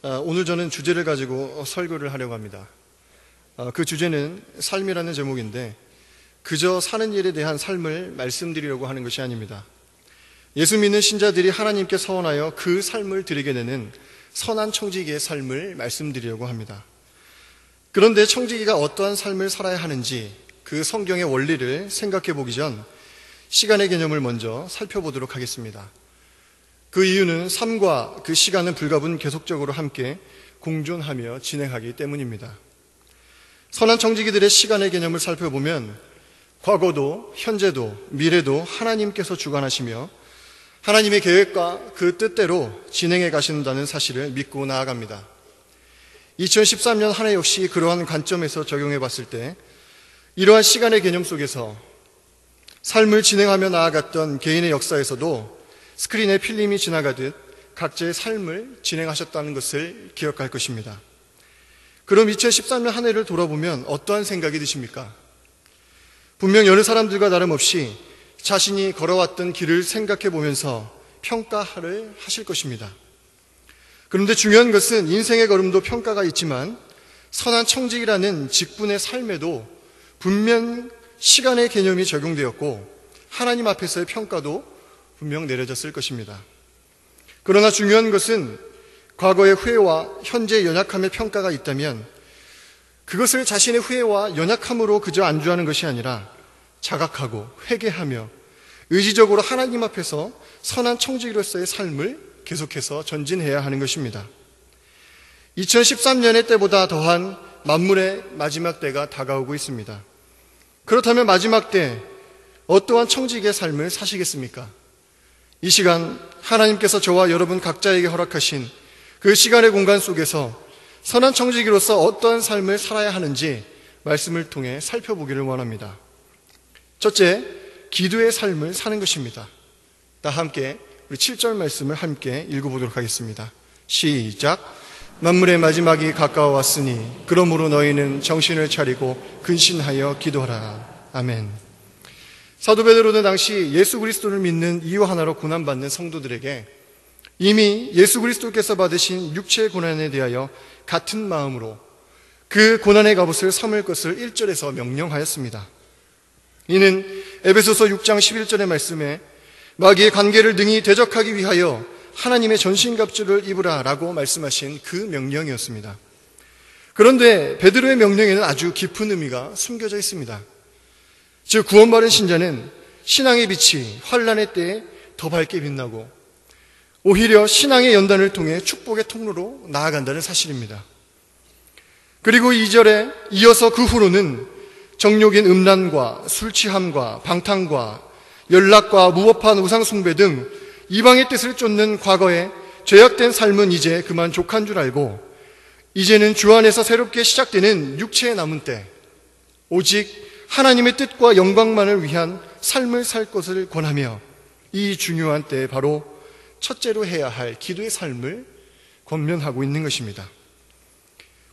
오늘 저는 주제를 가지고 설교를 하려고 합니다. 그 주제는 삶이라는 제목인데 그저 사는 일에 대한 삶을 말씀드리려고 하는 것이 아닙니다. 예수 믿는 신자들이 하나님께 서원하여 그 삶을 드리게 되는 선한 청지기의 삶을 말씀드리려고 합니다. 그런데 청지기가 어떠한 삶을 살아야 하는지 그 성경의 원리를 생각해 보기 전 시간의 개념을 먼저 살펴보도록 하겠습니다. 그 이유는 삶과 그 시간은 불가분 계속적으로 함께 공존하며 진행하기 때문입니다. 선한 청지기들의 시간의 개념을 살펴보면 과거도 현재도 미래도 하나님께서 주관하시며 하나님의 계획과 그 뜻대로 진행해 가신다는 사실을 믿고 나아갑니다. 2013년 한 해 역시 그러한 관점에서 적용해 봤을 때 이러한 시간의 개념 속에서 삶을 진행하며 나아갔던 개인의 역사에서도 스크린에 필름이 지나가듯 각자의 삶을 진행하셨다는 것을 기억할 것입니다. 그럼 2013년 한 해를 돌아보면 어떠한 생각이 드십니까? 분명 여러 사람들과 다름없이 자신이 걸어왔던 길을 생각해 보면서 평가를 하실 것입니다. 그런데 중요한 것은 인생의 걸음도 평가가 있지만 선한 청지기라는 직분의 삶에도 분명 시간의 개념이 적용되었고 하나님 앞에서의 평가도 분명 내려졌을 것입니다. 그러나 중요한 것은 과거의 후회와 현재의 연약함의 평가가 있다면 그것을 자신의 후회와 연약함으로 그저 안주하는 것이 아니라 자각하고 회개하며 의지적으로 하나님 앞에서 선한 청지기로서의 삶을 계속해서 전진해야 하는 것입니다. 2013년의 때보다 더한 만물의 마지막 때가 다가오고 있습니다. 그렇다면 마지막 때 어떠한 청지기의 삶을 사시겠습니까? 이 시간 하나님께서 저와 여러분 각자에게 허락하신 그 시간의 공간 속에서 선한 청지기로서 어떠한 삶을 살아야 하는지 말씀을 통해 살펴보기를 원합니다. 첫째, 기도의 삶을 사는 것입니다. 다 함께 우리 7절 말씀을 함께 읽어보도록 하겠습니다. 시작. 만물의 마지막이 가까워 왔으니 그러므로 너희는 정신을 차리고 근신하여 기도하라. 아멘. 사도 베드로는 당시 예수 그리스도를 믿는 이유 하나로 고난받는 성도들에게 이미 예수 그리스도께서 받으신 육체의 고난에 대하여 같은 마음으로 그 고난의 갑옷을 삼을 것을 1절에서 명령하였습니다. 이는 에베소서 6장 11절의 말씀에 마귀의 관계를 능히 대적하기 위하여 하나님의 전신갑주를 입으라 라고 말씀하신 그 명령이었습니다. 그런데 베드로의 명령에는 아주 깊은 의미가 숨겨져 있습니다. 즉 구원받은 신자는 신앙의 빛이 환난의 때에 더 밝게 빛나고 오히려 신앙의 연단을 통해 축복의 통로로 나아간다는 사실입니다. 그리고 2절에 이어서 그 후로는 정욕인 음란과 술취함과 방탕과 연락과 무법한 우상숭배 등 이방의 뜻을 쫓는 과거의 죄악된 삶은 이제 그만 족한 줄 알고 이제는 주 안에서 새롭게 시작되는 육체의 남은 때 오직 하나님의 뜻과 영광만을 위한 삶을 살 것을 권하며 이 중요한 때에 바로 첫째로 해야 할 기도의 삶을 권면하고 있는 것입니다.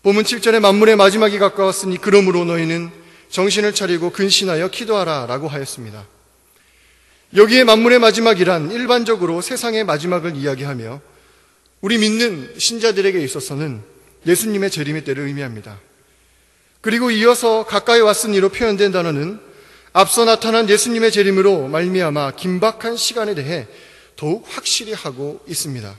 본문 7절에 만물의 마지막이 가까웠으니 그러므로 너희는 정신을 차리고 근신하여 기도하라 라고 하였습니다. 여기에 만물의 마지막이란 일반적으로 세상의 마지막을 이야기하며 우리 믿는 신자들에게 있어서는 예수님의 재림의 때를 의미합니다. 그리고 이어서 가까이 왔으니로 표현된 단어는 앞서 나타난 예수님의 재림으로 말미암아 긴박한 시간에 대해 더욱 확실히 하고 있습니다.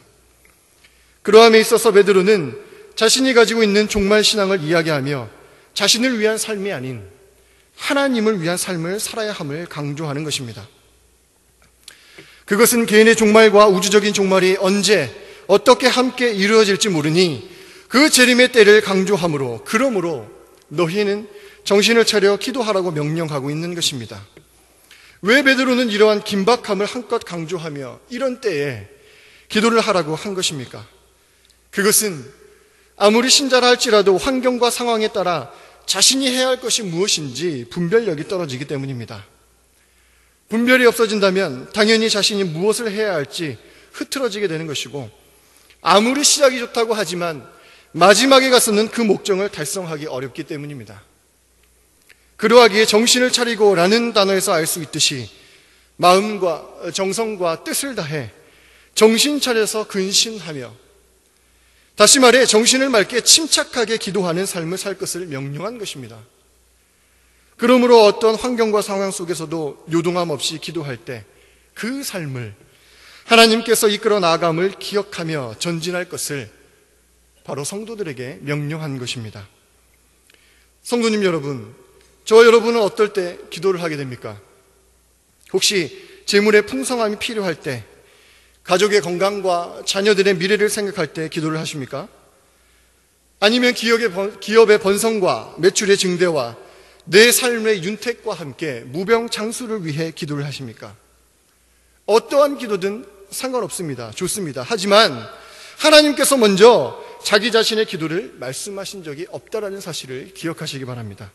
그러함에 있어서 베드로는 자신이 가지고 있는 종말 신앙을 이야기하며 자신을 위한 삶이 아닌 하나님을 위한 삶을 살아야 함을 강조하는 것입니다. 그것은 개인의 종말과 우주적인 종말이 언제 어떻게 함께 이루어질지 모르니 그 재림의 때를 강조하므로 그러므로 너희는 정신을 차려 기도하라고 명령하고 있는 것입니다. 왜 베드로는 이러한 긴박함을 한껏 강조하며 이런 때에 기도를 하라고 한 것입니까? 그것은 아무리 신자라 할지라도 환경과 상황에 따라 자신이 해야 할 것이 무엇인지 분별력이 떨어지기 때문입니다. 분별이 없어진다면 당연히 자신이 무엇을 해야 할지 흐트러지게 되는 것이고 아무리 시작이 좋다고 하지만 마지막에 가서는 그 목적을 달성하기 어렵기 때문입니다. 그러하기에 정신을 차리고 라는 단어에서 알 수 있듯이 마음과 정성과 뜻을 다해 정신 차려서 근신하며 다시 말해 정신을 맑게 침착하게 기도하는 삶을 살 것을 명령한 것입니다. 그러므로 어떤 환경과 상황 속에서도 요동함 없이 기도할 때 그 삶을 하나님께서 이끌어 나아감을 기억하며 전진할 것을 바로 성도들에게 명령한 것입니다. 성도님 여러분, 저와 여러분은 어떨 때 기도를 하게 됩니까? 혹시 재물의 풍성함이 필요할 때, 가족의 건강과 자녀들의 미래를 생각할 때 기도를 하십니까? 아니면 기업의 번성과 매출의 증대와 내 삶의 윤택과 함께 무병장수를 위해 기도를 하십니까? 어떠한 기도든 상관없습니다. 좋습니다. 하지만 하나님께서 먼저 자기 자신의 기도를 말씀하신 적이 없다라는 사실을 기억하시기 바랍니다.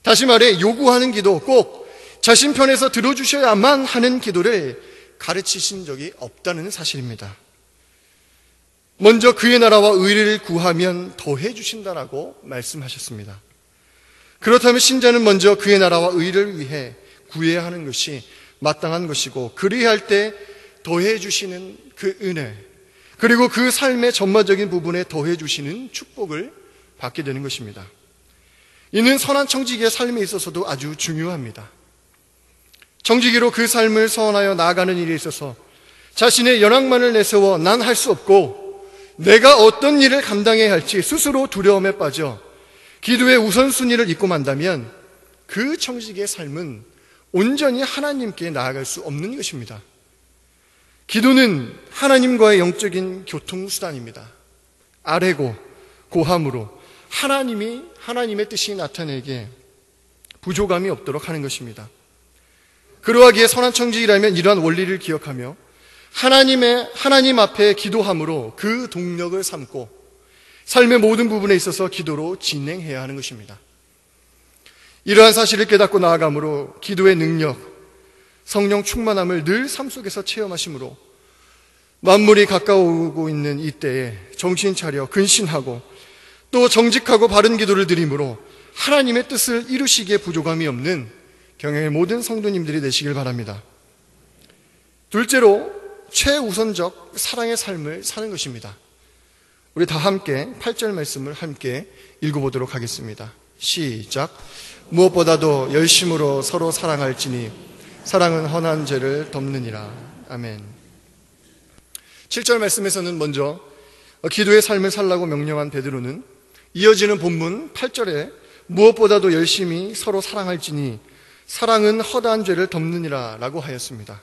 다시 말해 요구하는 기도, 꼭 자신 편에서 들어주셔야만 하는 기도를 가르치신 적이 없다는 사실입니다. 먼저 그의 나라와 의를 구하면 더해 주신다라고 말씀하셨습니다. 그렇다면 신자는 먼저 그의 나라와 의를 위해 구해야 하는 것이 마땅한 것이고, 그리할 할 때 더해 주시는 그 은혜, 그리고 그 삶의 전반적인 부분에 더해 주시는 축복을 받게 되는 것입니다. 이는 선한 청지기의 삶에 있어서도 아주 중요합니다. 청지기로 그 삶을 선하여 나아가는 일에 있어서 자신의 연약만을 내세워 난 할 수 없고 내가 어떤 일을 감당해야 할지 스스로 두려움에 빠져 기도의 우선순위를 잊고 만다면 그 청지기의 삶은 온전히 하나님께 나아갈 수 없는 것입니다. 기도는 하나님과의 영적인 교통수단입니다. 아뢰고 고함으로 하나님의 뜻이 나타내게 부족함이 없도록 하는 것입니다. 그러하기에 선한 청지기라면 이러한 원리를 기억하며 하나님 앞에 기도함으로 그 동력을 삼고 삶의 모든 부분에 있어서 기도로 진행해야 하는 것입니다. 이러한 사실을 깨닫고 나아감으로 기도의 능력, 성령 충만함을 늘 삶 속에서 체험하심으로 만물이 가까워오고 있는 이때에 정신 차려 근신하고 또 정직하고 바른 기도를 드림으로 하나님의 뜻을 이루시기에 부족함이 없는 경영의 모든 성도님들이 되시길 바랍니다. 둘째로 최우선적 사랑의 삶을 사는 것입니다. 우리 다 함께 8절 말씀을 함께 읽어보도록 하겠습니다. 시작. 무엇보다도 열심으로 서로 사랑할지니 사랑은 헌한 죄를 덮느니라. 아멘. 7절 말씀에서는 먼저 기도의 삶을 살라고 명령한 베드로는 이어지는 본문 8절에 무엇보다도 열심히 서로 사랑할지니 사랑은 허다한 죄를 덮느니라 라고 하였습니다.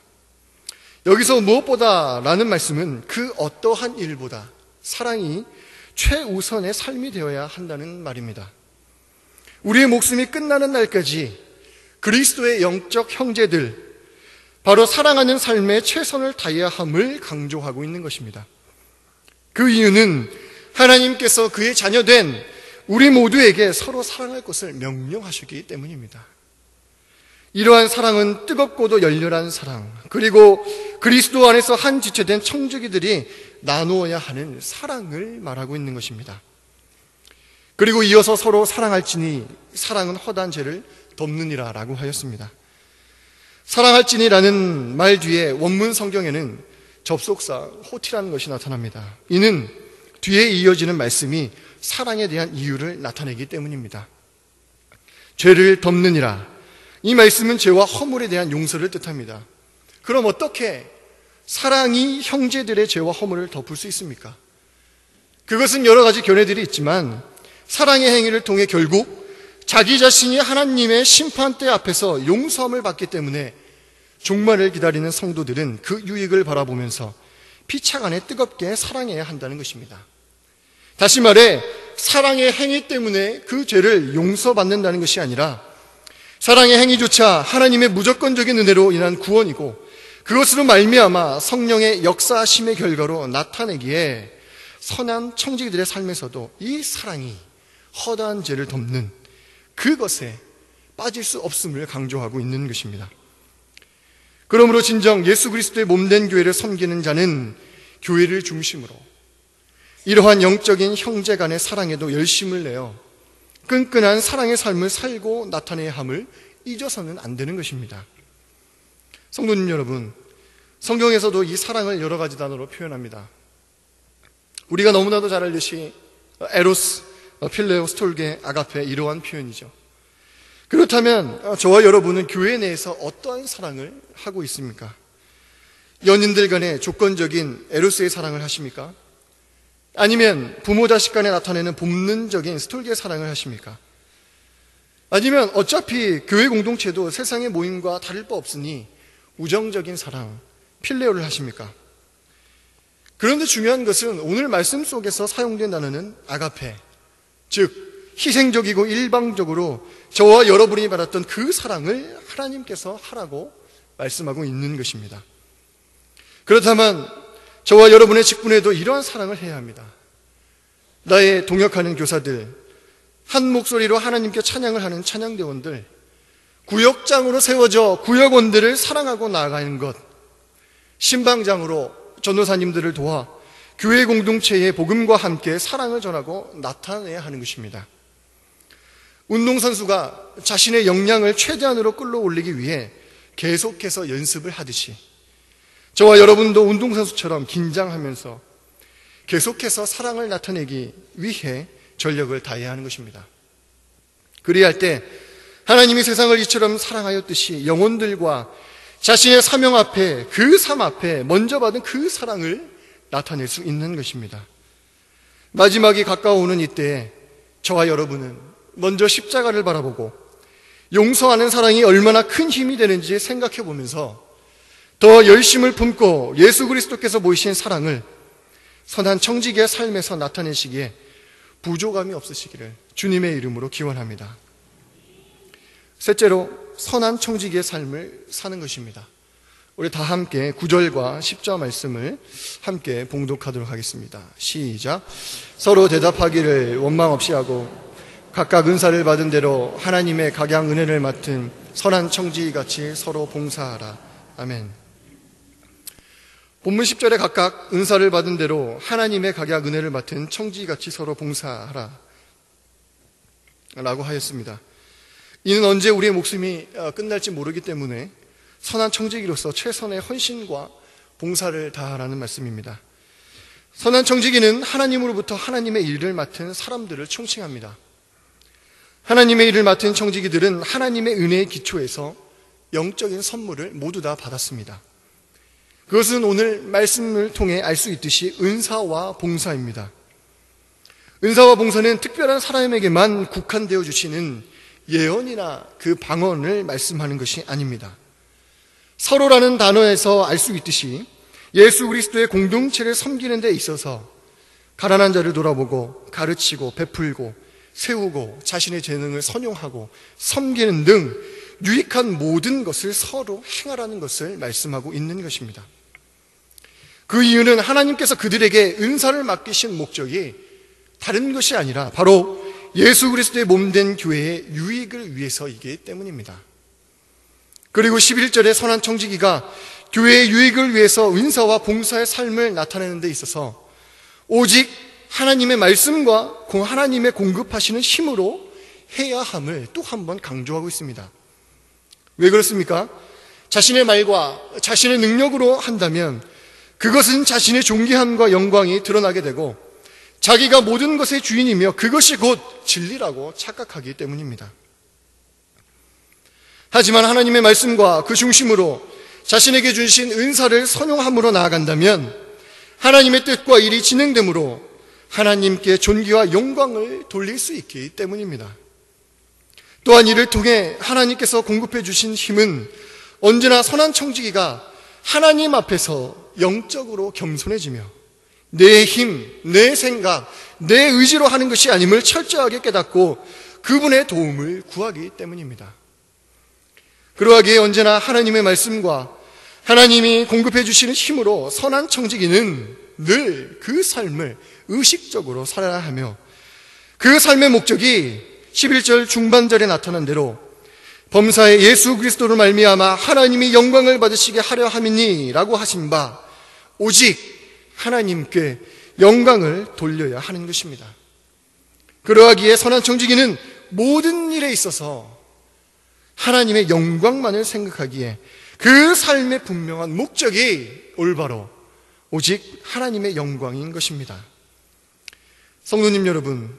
여기서 무엇보다라는 말씀은 그 어떠한 일보다 사랑이 최우선의 삶이 되어야 한다는 말입니다. 우리의 목숨이 끝나는 날까지 그리스도의 영적 형제들, 바로 사랑하는 삶에 최선을 다해야 함을 강조하고 있는 것입니다. 그 이유는 하나님께서 그의 자녀된 우리 모두에게 서로 사랑할 것을 명령하시기 때문입니다. 이러한 사랑은 뜨겁고도 열렬한 사랑, 그리고 그리스도 안에서 한 지체된 청지기들이 나누어야 하는 사랑을 말하고 있는 것입니다. 그리고 이어서 서로 사랑할지니 사랑은 허다한 죄를 덮느니라 라고 하였습니다. 사랑할지니라는 말 뒤에 원문 성경에는 접속사 호티라는 것이 나타납니다. 이는 뒤에 이어지는 말씀이 사랑에 대한 이유를 나타내기 때문입니다. 죄를 덮느니라, 이 말씀은 죄와 허물에 대한 용서를 뜻합니다. 그럼 어떻게 사랑이 형제들의 죄와 허물을 덮을 수 있습니까? 그것은 여러 가지 견해들이 있지만 사랑의 행위를 통해 결국 자기 자신이 하나님의 심판대 앞에서 용서함을 받기 때문에 종말을 기다리는 성도들은 그 유익을 바라보면서 피차간에 뜨겁게 사랑해야 한다는 것입니다. 다시 말해 사랑의 행위 때문에 그 죄를 용서받는다는 것이 아니라 사랑의 행위조차 하나님의 무조건적인 은혜로 인한 구원이고 그것으로 말미암아 성령의 역사하심의 결과로 나타내기에 선한 청지기들의 삶에서도 이 사랑이 허다한 죄를 덮는 그것에 빠질 수 없음을 강조하고 있는 것입니다. 그러므로 진정 예수 그리스도의 몸된 교회를 섬기는 자는 교회를 중심으로 이러한 영적인 형제 간의 사랑에도 열심을 내어 끈끈한 사랑의 삶을 살고 나타내야 함을 잊어서는 안 되는 것입니다. 성도님 여러분, 성경에서도 이 사랑을 여러 가지 단어로 표현합니다. 우리가 너무나도 잘 알듯이 에로스, 필레오, 스톨게, 아가페 이러한 표현이죠. 그렇다면 저와 여러분은 교회 내에서 어떠한 사랑을 하고 있습니까? 연인들 간에 조건적인 에로스의 사랑을 하십니까? 아니면 부모 자식 간에 나타내는 본능적인 스톨게 사랑을 하십니까? 아니면 어차피 교회 공동체도 세상의 모임과 다를 바 없으니 우정적인 사랑, 필레오를 하십니까? 그런데 중요한 것은 오늘 말씀 속에서 사용된 단어는 아가페, 즉 희생적이고 일방적으로 저와 여러분이 받았던 그 사랑을 하나님께서 하라고 말씀하고 있는 것입니다. 그렇다면 저와 여러분의 직분에도 이러한 사랑을 해야 합니다. 나의 동역하는 교사들, 한 목소리로 하나님께 찬양을 하는 찬양대원들, 구역장으로 세워져 구역원들을 사랑하고 나아가는 것, 신방장으로 전도사님들을 도와 교회 공동체의 복음과 함께 사랑을 전하고 나타내야 하는 것입니다. 운동선수가 자신의 역량을 최대한으로 끌어올리기 위해 계속해서 연습을 하듯이 저와 여러분도 운동선수처럼 긴장하면서 계속해서 사랑을 나타내기 위해 전력을 다해야 하는 것입니다. 그래야 할 때 하나님이 세상을 이처럼 사랑하였듯이 영혼들과 자신의 사명 앞에, 그 삶 앞에 먼저 받은 그 사랑을 나타낼 수 있는 것입니다. 마지막이 가까워오는 이때에 저와 여러분은 먼저 십자가를 바라보고 용서하는 사랑이 얼마나 큰 힘이 되는지 생각해 보면서 더 열심을 품고 예수 그리스도께서 보이신 사랑을 선한 청지기의 삶에서 나타내시기에 부족함이 없으시기를 주님의 이름으로 기원합니다. 셋째로 선한 청지기의 삶을 사는 것입니다. 우리 다 함께 9절과 10절 말씀을 함께 봉독하도록 하겠습니다. 시작. 서로 대답하기를 원망 없이 하고 각각 은사를 받은 대로 하나님의 각양 은혜를 맡은 선한 청지기같이 서로 봉사하라. 아멘. 본문 10절에 각각 은사를 받은 대로 하나님의 각양 은혜를 맡은 청지기같이 서로 봉사하라 라고 하였습니다. 이는 언제 우리의 목숨이 끝날지 모르기 때문에 선한 청지기로서 최선의 헌신과 봉사를 다하라는 말씀입니다. 선한 청지기는 하나님으로부터 하나님의 일을 맡은 사람들을 총칭합니다. 하나님의 일을 맡은 청지기들은 하나님의 은혜의 기초에서 영적인 선물을 모두 다 받았습니다. 그것은 오늘 말씀을 통해 알 수 있듯이 은사와 봉사입니다. 은사와 봉사는 특별한 사람에게만 국한되어 주시는 예언이나 그 방언을 말씀하는 것이 아닙니다. 서로라는 단어에서 알 수 있듯이 예수 그리스도의 공동체를 섬기는 데 있어서 가난한 자를 돌아보고 가르치고 베풀고 세우고 자신의 재능을 선용하고 섬기는 등 유익한 모든 것을 서로 행하라는 것을 말씀하고 있는 것입니다. 그 이유는 하나님께서 그들에게 은사를 맡기신 목적이 다른 것이 아니라 바로 예수 그리스도의 몸된 교회의 유익을 위해서이기 때문입니다. 그리고 11절에 선한 청지기가 교회의 유익을 위해서 은사와 봉사의 삶을 나타내는 데 있어서 오직 하나님의 말씀과 하나님의 공급하시는 힘으로 해야 함을 또 한 번 강조하고 있습니다. 왜 그렇습니까? 자신의 말과 자신의 능력으로 한다면 그것은 자신의 존귀함과 영광이 드러나게 되고 자기가 모든 것의 주인이며 그것이 곧 진리라고 착각하기 때문입니다. 하지만 하나님의 말씀과 그 중심으로 자신에게 주신 은사를 선용함으로 나아간다면 하나님의 뜻과 일이 진행되므로 하나님께 존귀와 영광을 돌릴 수 있기 때문입니다. 또한 이를 통해 하나님께서 공급해 주신 힘은 언제나 선한 청지기가 하나님 앞에서 영적으로 겸손해지며 내 힘, 내 생각, 내 의지로 하는 것이 아님을 철저하게 깨닫고 그분의 도움을 구하기 때문입니다. 그러하기에 언제나 하나님의 말씀과 하나님이 공급해 주시는 힘으로 선한 청지기는 늘 그 삶을 의식적으로 살아야 하며 그 삶의 목적이 11절 중반절에 나타난 대로 범사에 예수 그리스도로 말미암아 하나님이 영광을 받으시게 하려 함이니 라고 하신 바 오직 하나님께 영광을 돌려야 하는 것입니다. 그러하기에 선한 청지기는 모든 일에 있어서 하나님의 영광만을 생각하기에 그 삶의 분명한 목적이 올바로 오직 하나님의 영광인 것입니다. 성도님 여러분,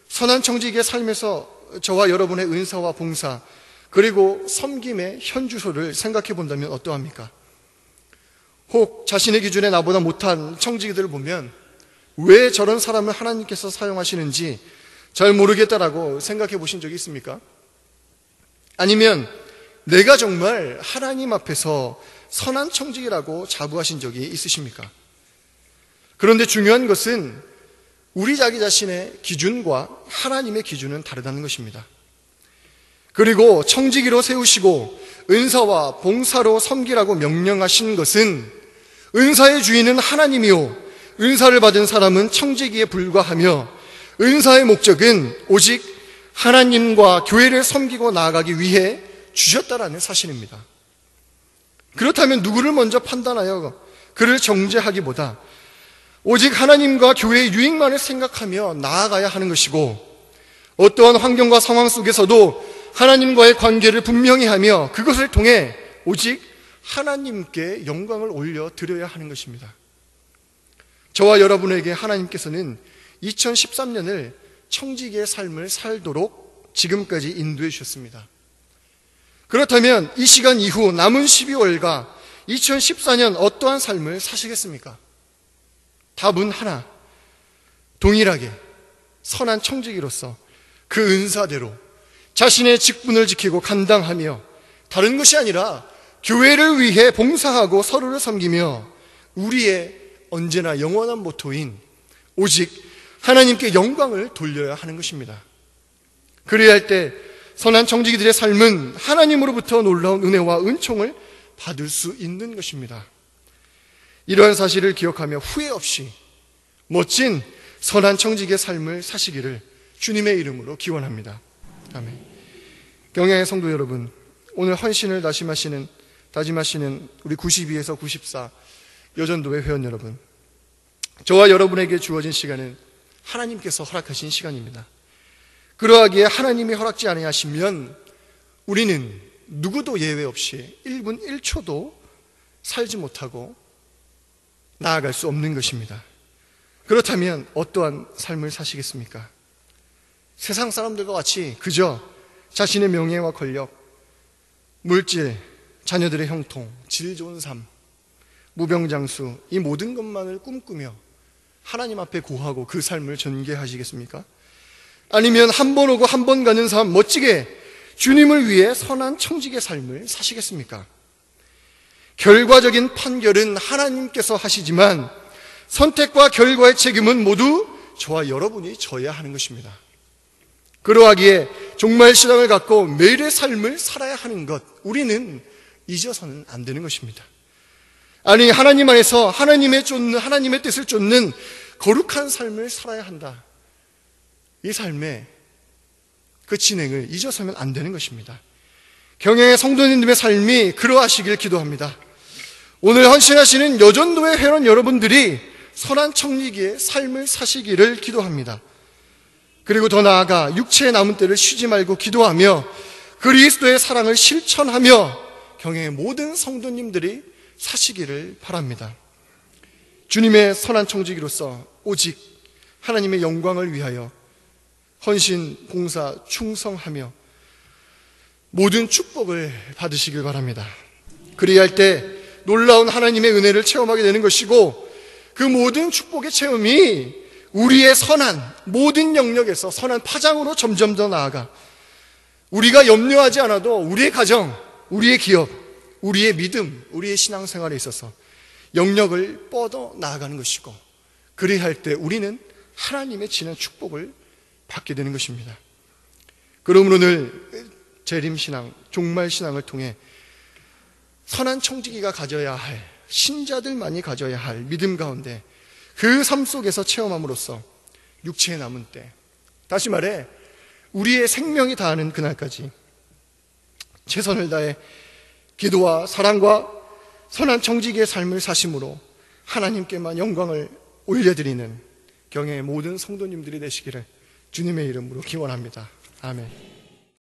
선한 청지기의 삶에서 저와 여러분의 은사와 봉사 그리고 섬김의 현주소를 생각해 본다면 어떠합니까? 혹 자신의 기준에 나보다 못한 청지기들을 보면 왜 저런 사람을 하나님께서 사용하시는지 잘 모르겠다라고 생각해 보신 적이 있습니까? 아니면 내가 정말 하나님 앞에서 선한 청지기라고 자부하신 적이 있으십니까? 그런데 중요한 것은 우리 자기 자신의 기준과 하나님의 기준은 다르다는 것입니다. 그리고 청지기로 세우시고 은사와 봉사로 섬기라고 명령하신 것은 은사의 주인은 하나님이요 은사를 받은 사람은 청지기에 불과하며 은사의 목적은 오직 하나님과 교회를 섬기고 나아가기 위해 주셨다라는 사실입니다. 그렇다면 누구를 먼저 판단하여 그를 정죄하기보다 오직 하나님과 교회의 유익만을 생각하며 나아가야 하는 것이고 어떠한 환경과 상황 속에서도 하나님과의 관계를 분명히 하며 그것을 통해 오직 하나님께 영광을 올려드려야 하는 것입니다. 저와 여러분에게 하나님께서는 2013년을 청지기의 삶을 살도록 지금까지 인도해 주셨습니다. 그렇다면 이 시간 이후 남은 12월과 2014년 어떠한 삶을 사시겠습니까? 답은 하나, 동일하게 선한 청지기로서 그 은사대로 자신의 직분을 지키고 감당하며 다른 것이 아니라 교회를 위해 봉사하고 서로를 섬기며 우리의 언제나 영원한 모토인 오직 하나님께 영광을 돌려야 하는 것입니다. 그래야 할 때 선한 청지기들의 삶은 하나님으로부터 놀라운 은혜와 은총을 받을 수 있는 것입니다. 이러한 사실을 기억하며 후회 없이 멋진 선한 청지기의 삶을 사시기를 주님의 이름으로 기원합니다. 아멘. 경애의 성도 여러분, 오늘 헌신을 다짐하시는 우리 92에서 94 여전도회 회원 여러분, 저와 여러분에게 주어진 시간은 하나님께서 허락하신 시간입니다. 그러하기에 하나님이 허락지 아니하시면 우리는 누구도 예외 없이 1분 1초도 살지 못하고 나아갈 수 없는 것입니다. 그렇다면 어떠한 삶을 사시겠습니까? 세상 사람들과 같이 그저 자신의 명예와 권력, 물질, 자녀들의 형통, 질 좋은 삶, 무병장수 이 모든 것만을 꿈꾸며 하나님 앞에 고하고 그 삶을 전개하시겠습니까? 아니면 한 번 오고 한 번 가는 삶 멋지게 주님을 위해 선한 청지기의 삶을 사시겠습니까? 결과적인 판결은 하나님께서 하시지만 선택과 결과의 책임은 모두 저와 여러분이 져야 하는 것입니다. 그러하기에 정말 신앙을 갖고 매일의 삶을 살아야 하는 것, 우리는 잊어서는 안 되는 것입니다. 아니, 하나님 안에서 하나님의 뜻을 쫓는 거룩한 삶을 살아야 한다. 이 삶의 그 진행을 잊어서면 안 되는 것입니다. 경영의 성도님들의 삶이 그러하시길 기도합니다. 오늘 헌신하시는 여전도의 회원 여러분들이 선한 청지기의 삶을 사시기를 기도합니다. 그리고 더 나아가 육체의 남은 때를 쉬지 말고 기도하며 그리스도의 사랑을 실천하며 경영의 모든 성도님들이 사시기를 바랍니다. 주님의 선한 청지기로서 오직 하나님의 영광을 위하여 헌신, 봉사, 충성하며 모든 축복을 받으시길 바랍니다. 그래야 할 때 놀라운 하나님의 은혜를 체험하게 되는 것이고 그 모든 축복의 체험이 우리의 선한 모든 영역에서 선한 파장으로 점점 더 나아가 우리가 염려하지 않아도 우리의 가정, 우리의 기업, 우리의 믿음, 우리의 신앙생활에 있어서 영역을 뻗어 나아가는 것이고 그래야 할 때 우리는 하나님의 진한 축복을 받게 되는 것입니다. 그러므로 오늘 재림신앙, 종말신앙을 통해 선한 청지기가 가져야 할, 신자들만이 가져야 할 믿음 가운데 그 삶 속에서 체험함으로써 육체에 남은 때, 다시 말해 우리의 생명이 다하는 그날까지 최선을 다해 기도와 사랑과 선한 청지기의 삶을 사심으로 하나님께만 영광을 올려드리는 경애의 모든 성도님들이 되시기를 주님의 이름으로 기원합니다. 아멘.